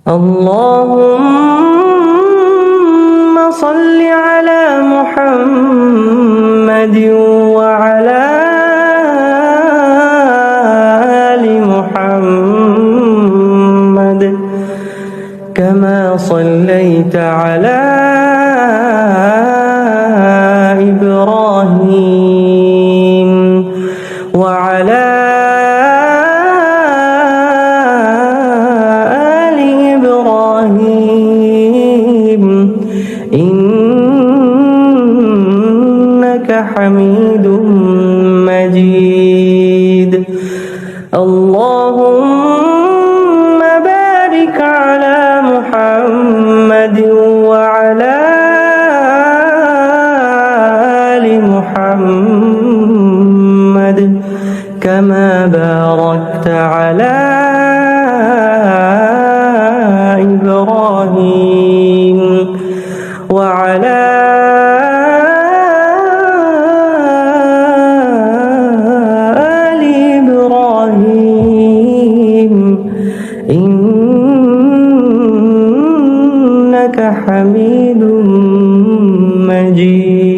اللهم صل على محمد وعلى آل محمد كما صليت على إبراهيم وعلى آل إبراهيم إنك حميد مجيد. اللهم بارك على محمد وعلى آل محمد كما باركت على إبراهيم وعلى آل إبراهيم إنك حميد مجيد.